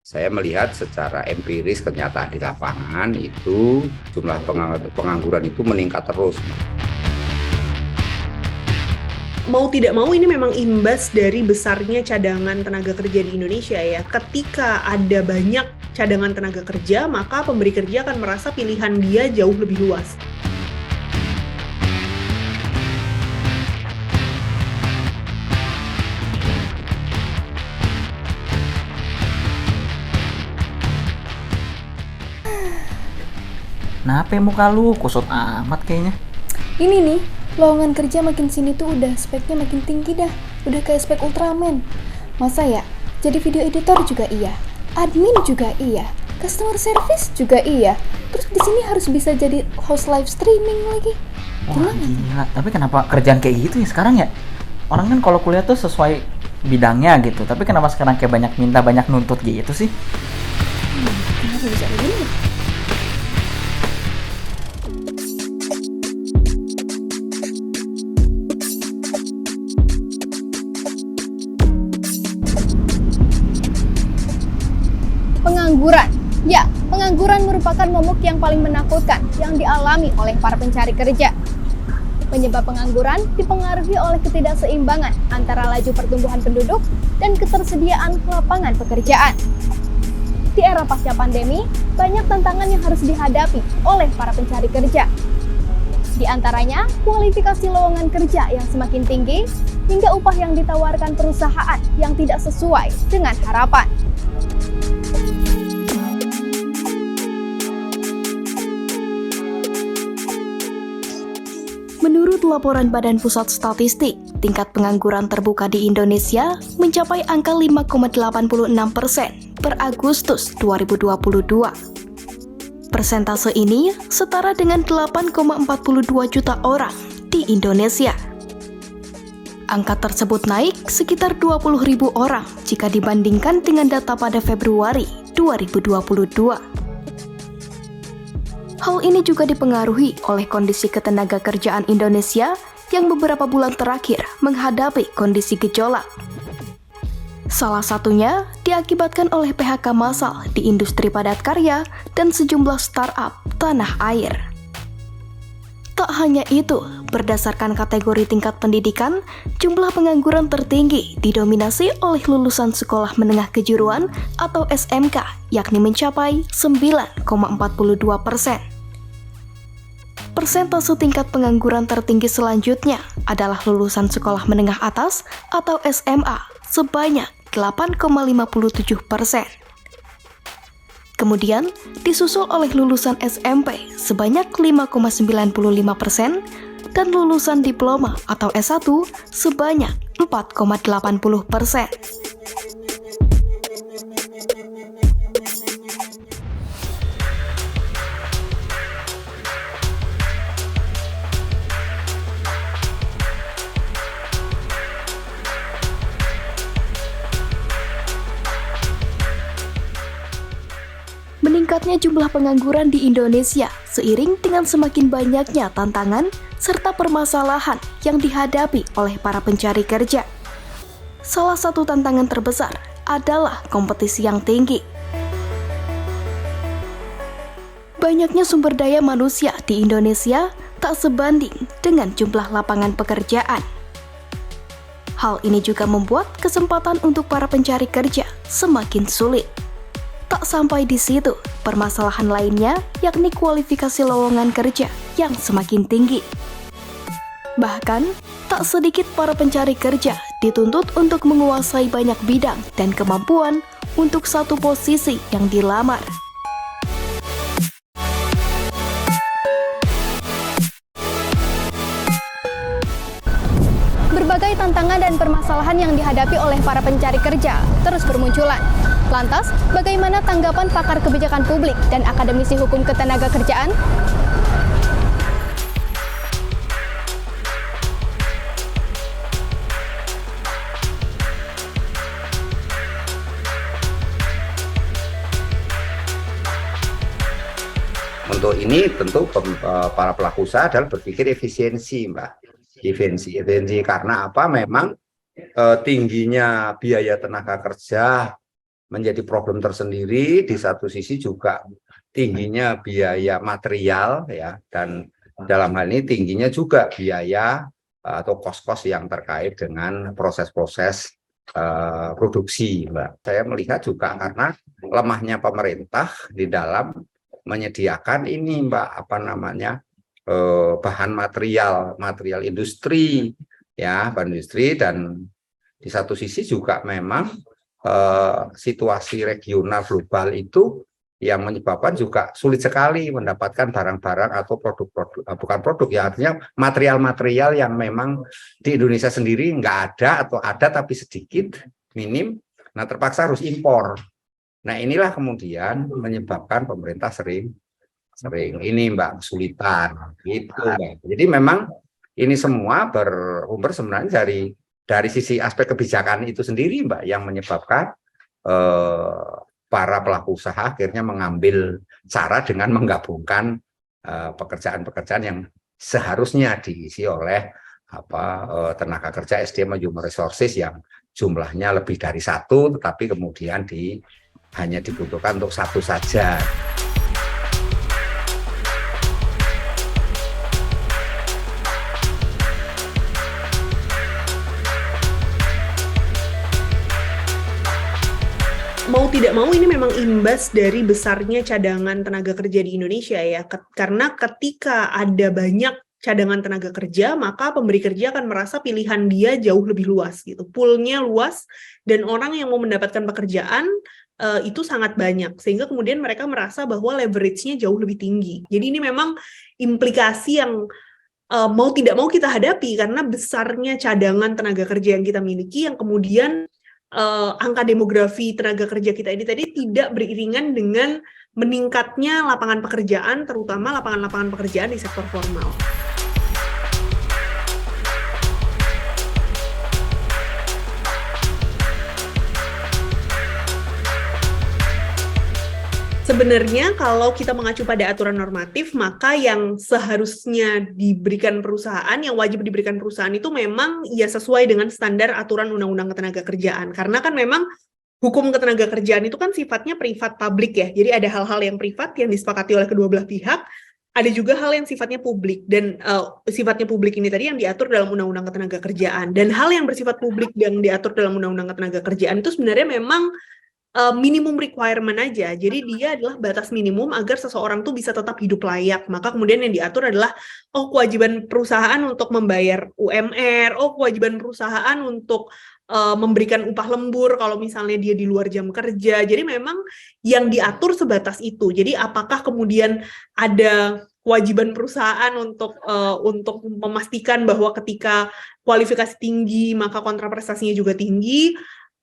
Saya melihat secara empiris kenyataan di lapangan itu jumlah pengangguran itu meningkat terus. Mau tidak mau ini memang imbas dari besarnya cadangan tenaga kerja di Indonesia ya. Ketika ada banyak cadangan tenaga kerja, maka pemberi kerja akan merasa pilihan dia jauh lebih luas. Kenapa muka lu kusut amat kayaknya? Ini nih, lowongan kerja makin sini tuh udah speknya makin tinggi dah. Udah kayak spek Ultraman. Masa ya? Jadi video editor juga iya, admin juga iya, customer service juga iya. Terus di sini harus bisa jadi host live streaming lagi. Wah gila, tapi kenapa kerjaan kayak gitu ya sekarang ya? Orang kan kalau kuliah tuh sesuai bidangnya gitu, tapi kenapa sekarang kayak banyak minta, banyak nuntut gitu sih? Kenapa bisa begini? Pengangguran. Ya, pengangguran merupakan momok yang paling menakutkan yang dialami oleh para pencari kerja. Penyebab pengangguran dipengaruhi oleh ketidakseimbangan antara laju pertumbuhan penduduk dan ketersediaan lapangan pekerjaan. Di era pasca pandemi, banyak tantangan yang harus dihadapi oleh para pencari kerja. Di antaranya, kualifikasi lowongan kerja yang semakin tinggi, hingga upah yang ditawarkan perusahaan yang tidak sesuai dengan harapan. Menurut laporan Badan Pusat Statistik, tingkat pengangguran terbuka di Indonesia mencapai angka 5,86% per Agustus 2022. Persentase ini setara dengan 8,42 juta orang di Indonesia. Angka tersebut naik sekitar 20.000 orang jika dibandingkan dengan data pada Februari 2022. Hal ini juga dipengaruhi oleh kondisi ketenaga kerjaan Indonesia yang beberapa bulan terakhir menghadapi kondisi gejolak. Salah satunya diakibatkan oleh PHK massal di industri padat karya dan sejumlah startup tanah air. Tak hanya itu, berdasarkan kategori tingkat pendidikan, jumlah pengangguran tertinggi didominasi oleh lulusan sekolah menengah kejuruan atau SMK, yakni mencapai 9,42%. Persentase tingkat pengangguran tertinggi selanjutnya adalah lulusan sekolah menengah atas atau SMA sebanyak 8,57%. Kemudian disusul oleh lulusan SMP sebanyak 5,95% dan lulusan diploma atau S1 sebanyak 4,80%. Meningkatnya jumlah pengangguran di Indonesia seiring dengan semakin banyaknya tantangan serta permasalahan yang dihadapi oleh para pencari kerja. Salah satu tantangan terbesar adalah kompetisi yang tinggi. Banyaknya sumber daya manusia di Indonesia tak sebanding dengan jumlah lapangan pekerjaan. Hal ini juga membuat kesempatan untuk para pencari kerja semakin sulit. Tak sampai di situ, permasalahan lainnya yakni kualifikasi lowongan kerja yang semakin tinggi. Bahkan, tak sedikit para pencari kerja dituntut untuk menguasai banyak bidang dan kemampuan untuk satu posisi yang dilamar. Berbagai tantangan dan permasalahan yang dihadapi oleh para pencari kerja terus bermunculan. Lantas, bagaimana tanggapan pakar kebijakan publik dan akademisi hukum ketenaga kerjaan? Untuk ini tentu para pelaku usaha adalah berpikir efisiensi, Mbak. Efisiensi karena apa? Memang tingginya biaya tenaga kerja menjadi problem tersendiri. Di satu sisi juga tingginya biaya material ya, dan dalam hal ini tingginya juga biaya atau kos-kos yang terkait dengan proses-proses produksi, Mbak. Saya melihat juga karena lemahnya pemerintah di dalam menyediakan ini, Mbak, bahan material industri ya, bahan industri. Dan di satu sisi juga memang situasi regional global itu yang menyebabkan juga sulit sekali mendapatkan barang-barang atau bukan produk ya, artinya material-material yang memang di Indonesia sendiri nggak ada atau ada tapi sedikit, minim, nah terpaksa harus impor. Nah inilah kemudian menyebabkan pemerintah sering ini, Mbak, kesulitan gitu, Mbak. Jadi memang ini semua bersumber sebenarnya dari sisi aspek kebijakan itu sendiri, Mbak, yang menyebabkan para pelaku usaha akhirnya mengambil cara dengan menggabungkan pekerjaan-pekerjaan yang seharusnya diisi oleh tenaga kerja SDM Human Resources yang jumlahnya lebih dari satu, tetapi kemudian hanya dibutuhkan untuk satu saja. Mau tidak mau ini memang imbas dari besarnya cadangan tenaga kerja di Indonesia ya. Karena ketika ada banyak cadangan tenaga kerja, maka pemberi kerja akan merasa pilihan dia jauh lebih luas gitu. Poolnya luas dan orang yang mau mendapatkan pekerjaan itu sangat banyak. Sehingga kemudian mereka merasa bahwa leverage-nya jauh lebih tinggi. Jadi ini memang implikasi yang mau tidak mau kita hadapi karena besarnya cadangan tenaga kerja yang kita miliki yang kemudian angka demografi tenaga kerja kita ini tadi tidak beriringan dengan meningkatnya lapangan pekerjaan, terutama lapangan-lapangan pekerjaan di sektor formal. Sebenarnya kalau kita mengacu pada aturan normatif, maka yang seharusnya diberikan perusahaan, yang wajib diberikan perusahaan itu memang ya sesuai dengan standar aturan Undang-Undang Ketenagakerjaan. Karena kan memang hukum ketenagakerjaan itu kan sifatnya privat publik ya. Jadi ada hal-hal yang privat yang disepakati oleh kedua belah pihak, ada juga hal yang sifatnya publik. Dan sifatnya publik ini tadi yang diatur dalam Undang-Undang Ketenagakerjaan. Dan hal yang bersifat publik yang diatur dalam Undang-Undang Ketenagakerjaan itu sebenarnya memang minimum requirement aja. Jadi dia adalah batas minimum agar seseorang tuh bisa tetap hidup layak. Maka kemudian yang diatur adalah kewajiban perusahaan untuk membayar UMR, kewajiban perusahaan untuk memberikan upah lembur kalau misalnya dia di luar jam kerja. Jadi memang yang diatur sebatas itu. Jadi apakah kemudian ada kewajiban perusahaan untuk memastikan bahwa ketika kualifikasi tinggi maka kontraprestasinya juga tinggi?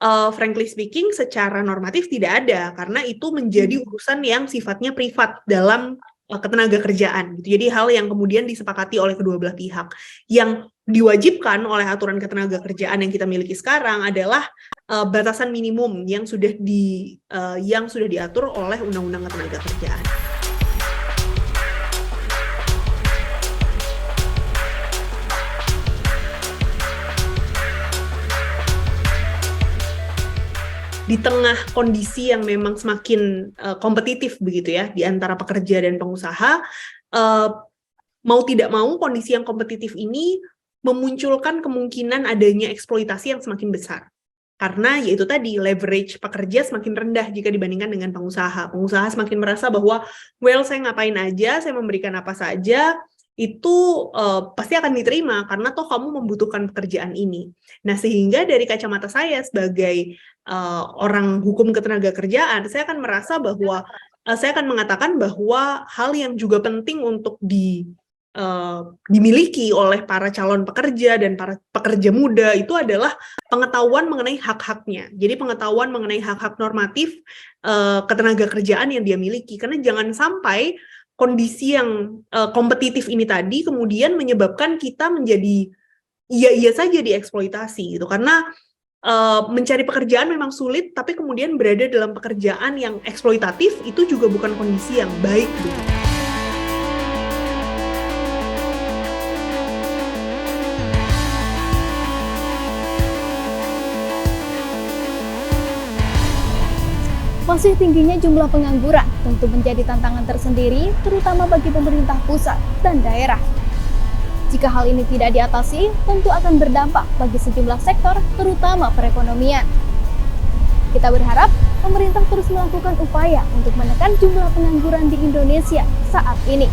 Frankly speaking, secara normatif tidak ada, karena itu menjadi urusan yang sifatnya privat dalam ketenagakerjaan. Gitu. Jadi hal yang kemudian disepakati oleh kedua belah pihak. Yang diwajibkan oleh aturan ketenagakerjaan yang kita miliki sekarang adalah batasan minimum yang sudah diatur oleh Undang-Undang Ketenagakerjaan. Di tengah kondisi yang memang semakin kompetitif begitu ya di antara pekerja dan pengusaha, mau tidak mau kondisi yang kompetitif ini memunculkan kemungkinan adanya eksploitasi yang semakin besar. Karena yaitu tadi leverage pekerja semakin rendah jika dibandingkan dengan pengusaha. Pengusaha semakin merasa bahwa saya ngapain aja, saya memberikan apa saja, itu pasti akan diterima karena toh kamu membutuhkan pekerjaan ini. Nah, sehingga dari kacamata saya sebagai orang hukum ketenagakerjaan, saya akan merasa bahwa saya akan mengatakan bahwa hal yang juga penting untuk dimiliki oleh para calon pekerja dan para pekerja muda itu adalah pengetahuan mengenai hak-haknya. Jadi pengetahuan mengenai hak-hak normatif ketenagakerjaan yang dia miliki. Karena jangan sampai kondisi yang kompetitif ini tadi kemudian menyebabkan kita menjadi iya saja dieksploitasi gitu. Karena mencari pekerjaan memang sulit, tapi kemudian berada dalam pekerjaan yang eksploitatif itu juga bukan kondisi yang baik gitu. Masih tingginya jumlah pengangguran tentu menjadi tantangan tersendiri, terutama bagi pemerintah pusat dan daerah. Jika hal ini tidak diatasi, tentu akan berdampak bagi sejumlah sektor, terutama perekonomian. Kita berharap pemerintah terus melakukan upaya untuk menekan jumlah pengangguran di Indonesia saat ini.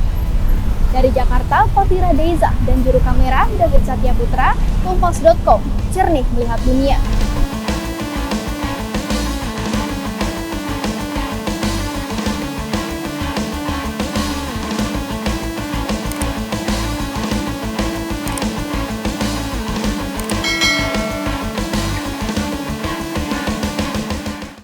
Dari Jakarta, Fatira Deza dan juru kamera David Satya Putra, Kompas.com, jernih melihat dunia.